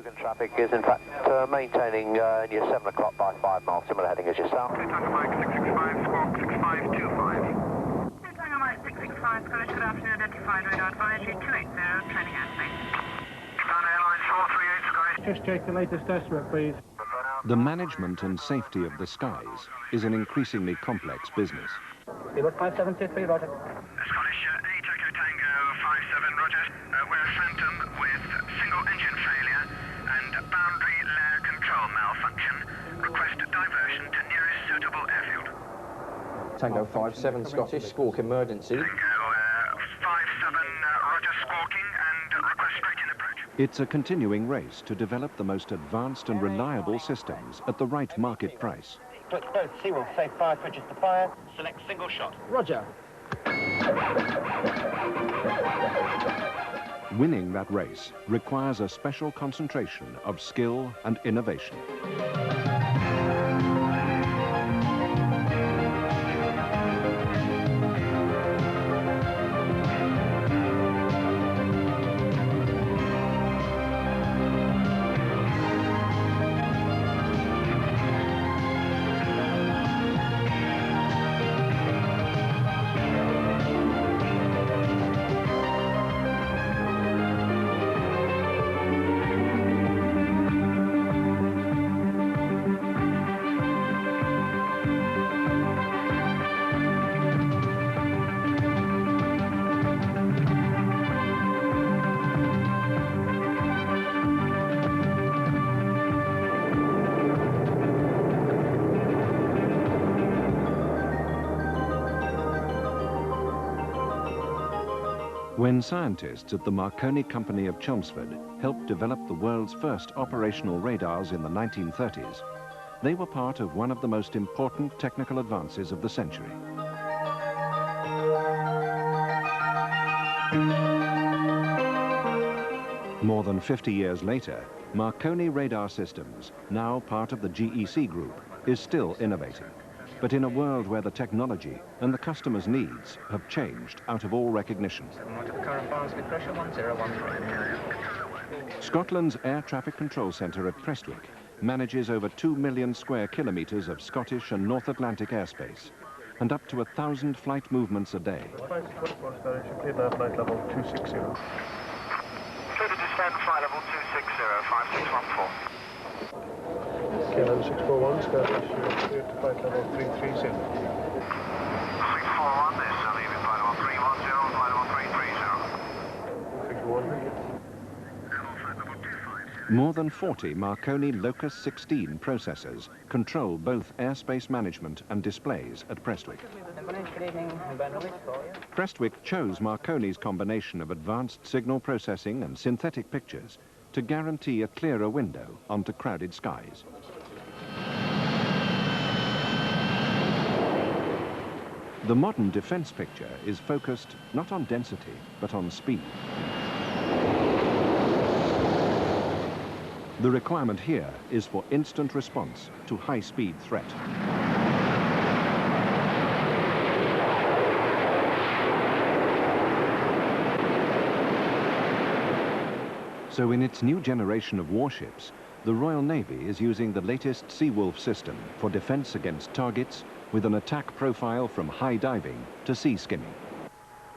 Coogan traffic is in fact maintaining your 7 o'clock by 5 miles, similar heading as yourself. Tango Mike 665, squawk 6525. Tango Mike 665, Scottish, good afternoon, identified radar advisory 280, training airspace. Sun Airlines 438, Sky. Just check the latest estimate, please. The management and safety of the skies is an increasingly complex business. Kilo 5723, roger. Scottish, 8 Echo Tango 57, roger. We're a Phantom with single engine failure and boundary layer control malfunction. Request diversion to nearest suitable airfield. Tango 57, Scottish, squawk emergency. Tango 57, roger, squawking and request straight-in approach. It's a continuing race to develop the most advanced and reliable systems at the right market price. Both Seawolf, safe fire switches to fire. Select single shot. Roger. Winning that race requires a special concentration of skill and innovation. When scientists at the Marconi Company of Chelmsford helped develop the world's first operational radars in the 1930s, they were part of one of the most important technical advances of the century. More than 50 years later, Marconi radar systems, now part of the GEC group, is still innovating, but in a world where the technology and the customer's needs have changed out of all recognition. Scotland's Air Traffic Control Centre at Prestwick manages over 2 million square kilometres of Scottish and North Atlantic airspace, and up to 1,000 flight movements a day. Clear to descend, flight level 260, 5614. Kilo 641, Scottish, clear to flight level 330. 641, this is IVpart1f 310, flight level 330. More than 40 Marconi Locus 16 processors control both airspace management and displays at Prestwick. Prestwick chose Marconi's combination of advanced signal processing and synthetic pictures to guarantee a clearer window onto crowded skies. The modern defense picture is focused not on density, but on speed. The requirement here is for instant response to high-speed threat. So in its new generation of warships, the Royal Navy is using the latest Seawolf system for defense against targets with an attack profile from high diving to sea skimming.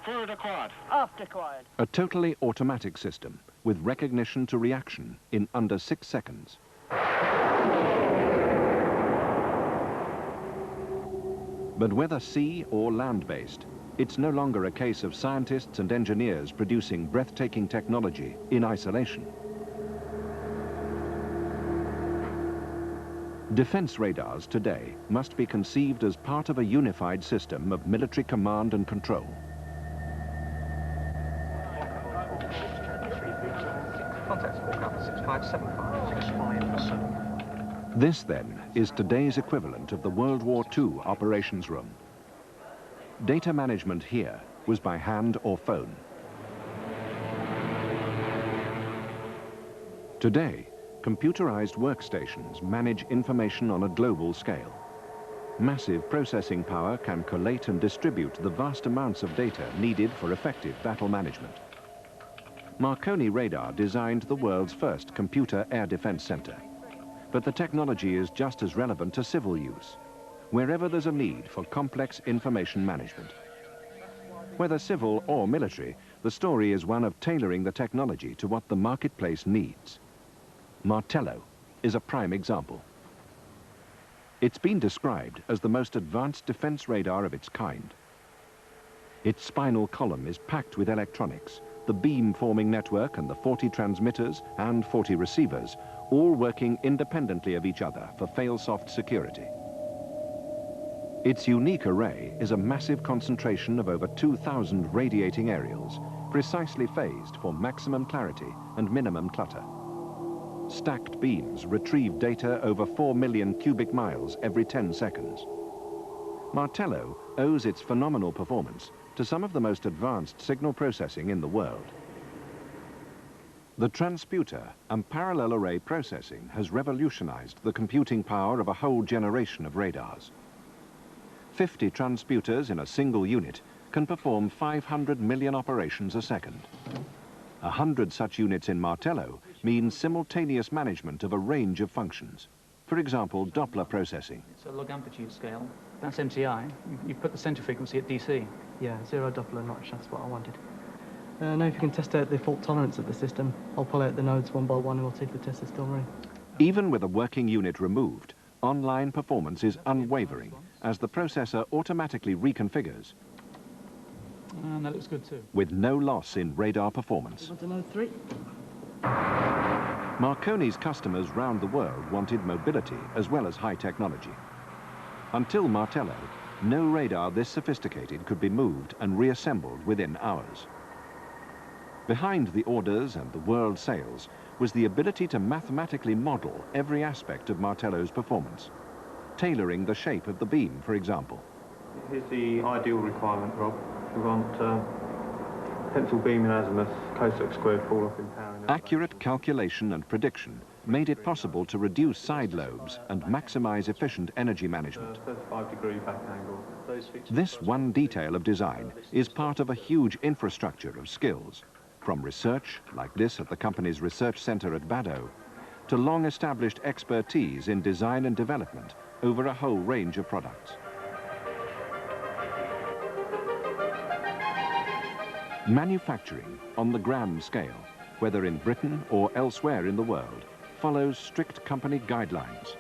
Forward acquired. Aft acquired. A totally automatic system with recognition to reaction in under 6 seconds. But whether sea or land-based, it's no longer a case of scientists and engineers producing breathtaking technology in isolation. Defense radars today must be conceived as part of a unified system of military command and control. This, then, is today's equivalent of the World War II operations room. Data management here was by hand or phone. Today, computerized workstations manage information on a global scale. Massive processing power can collate and distribute the vast amounts of data needed for effective battle management. Marconi Radar designed the world's first computer air defense center. But the technology is just as relevant to civil use, wherever there's a need for complex information management. Whether civil or military, the story is one of tailoring the technology to what the marketplace needs. Martello is a prime example. It's been described as the most advanced defense radar of its kind. Its spinal column is packed with electronics, the beam-forming network and the 40 transmitters and 40 receivers, all working independently of each other for fail-soft security. Its unique array is a massive concentration of over 2,000 radiating aerials, precisely phased for maximum clarity and minimum clutter. Stacked beams retrieve data over 4 million cubic miles every 10 seconds. Martello owes its phenomenal performance to some of the most advanced signal processing in the world. The transputer and parallel array processing has revolutionized the computing power of a whole generation of radars. 50 transputers in a single unit can perform 500 million operations a second. 100 such units in Martello means simultaneous management of a range of functions. For example, Doppler processing. It's a log amplitude scale. That's MTI. You put the center frequency at DC. Yeah, 0 Doppler notch, that's what I wanted. Now if you can test out the fault tolerance of the system, I'll pull out the nodes one by one and we'll see if the test is still running. Even with a working unit removed, online performance is unwavering as the processor automatically reconfigures. And that looks good too. With no loss in radar performance. What's a node 3? Marconi's customers round the world wanted mobility as well as high technology. Until Martello, no radar this sophisticated could be moved and reassembled within hours. Behind the orders and the world sales was the ability to mathematically model every aspect of Martello's performance, tailoring the shape of the beam, for example. Here's the ideal requirement, Rob. We want pencil beam in azimuth, cosec squared fall off in power. Accurate calculation and prediction made it possible to reduce side lobes and maximize efficient energy management. 35-degree back angle. This one detail of design is part of a huge infrastructure of skills, from research, like this at the company's research center at Baddow, to long-established expertise in design and development over a whole range of products. Manufacturing on the gram scale, whether in Britain or elsewhere in the world, follows strict company guidelines.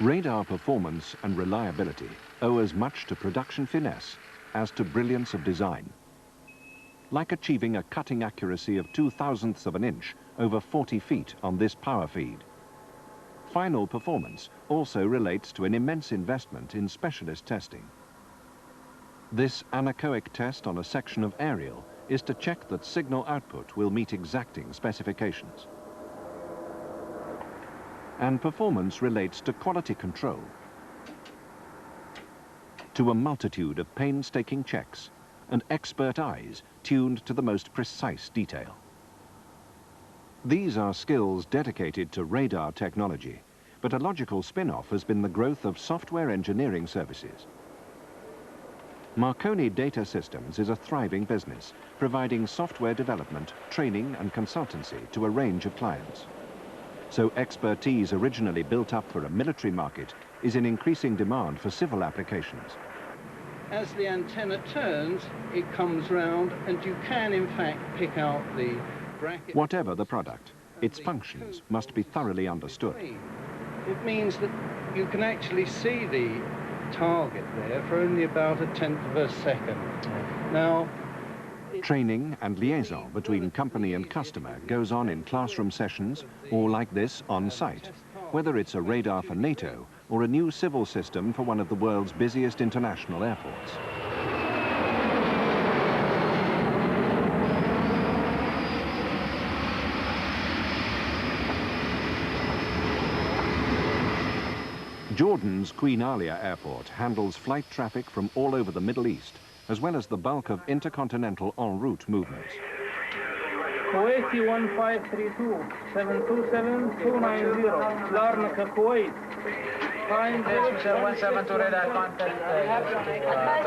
Radar performance and reliability owe as much to production finesse as to brilliance of design. Like achieving a cutting accuracy of 0.02 of an inch over 40 feet on this power feed. Final performance also relates to an immense investment in specialist testing. This anechoic test on a section of aerial is to check that signal output will meet exacting specifications. And performance relates to quality control, to a multitude of painstaking checks and expert eyes tuned to the most precise detail. These are skills dedicated to radar technology, but a logical spin-off has been the growth of software engineering services. Marconi Data Systems is a thriving business, providing software development, training and consultancy to a range of clients. So expertise originally built up for a military market is in increasing demand for civil applications. As the antenna turns, it comes round and you can in fact pick out the bracket. Whatever the product, its functions must be thoroughly understood. It means that you can actually see the target there for only about 1/10 of a second. Now, training and liaison between company and customer goes on in classroom sessions or like this on site, whether it's a radar for NATO or a new civil system for one of the world's busiest international airports. Jordan's Queen Alia Airport handles flight traffic from all over the Middle East, as well as the bulk of intercontinental en route movements. Kuwait 1532 727 290 Larnaca, Kuwait. Yes, 172 radar contact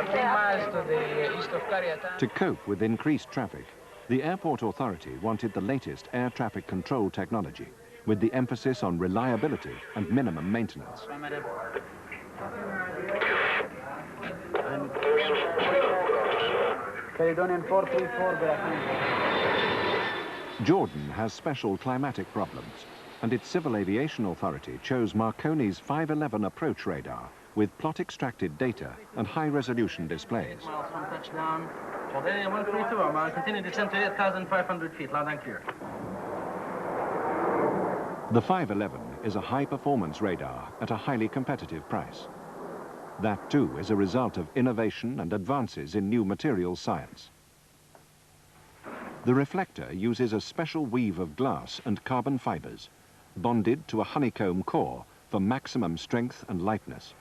13 miles to the east of Qaryatan. To cope with increased traffic, the airport authority wanted the latest air traffic control technology, with the emphasis on reliability and minimum maintenance. Caledonian 434. Jordan has special climatic problems, and its Civil Aviation Authority chose Marconi's 511 approach radar with plot-extracted data and high-resolution displays. Miles from touchdown. 132, continue descent to 8,500 feet, loud and clear. The 511 is a high-performance radar at a highly competitive price. That, too, is a result of innovation and advances in new materials science. The reflector uses a special weave of glass and carbon fibers, bonded to a honeycomb core for maximum strength and lightness.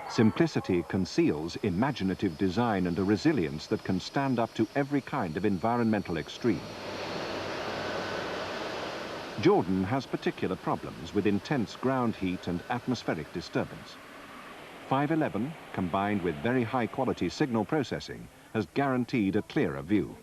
Simplicity conceals imaginative design and a resilience that can stand up to every kind of environmental extreme. Jordan has particular problems with intense ground heat and atmospheric disturbance. 511, combined with very high-quality signal processing, has guaranteed a clearer view.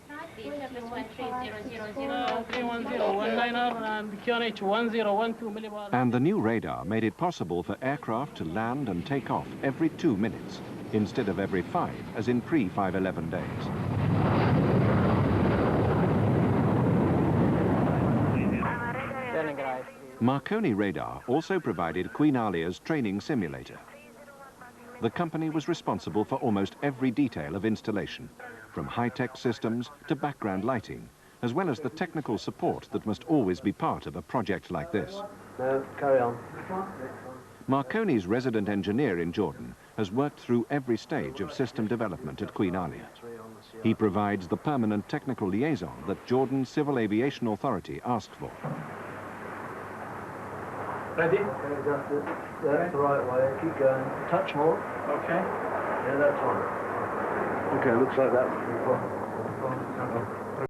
And the new radar made it possible for aircraft to land and take off every 2 minutes, instead of every 5, as in pre-511 days. Marconi Radar also provided Queen Alia's training simulator. The company was responsible for almost every detail of installation, from high-tech systems to background lighting, as well as the technical support that must always be part of a project like this. No, carry on. Marconi's resident engineer in Jordan has worked through every stage of system development at Queen Alia. He provides the permanent technical liaison that Jordan's Civil Aviation Authority asked for. Ready? That's the right way. Keep going. Touch more. Okay. Yeah, that's right. Okay, looks like that's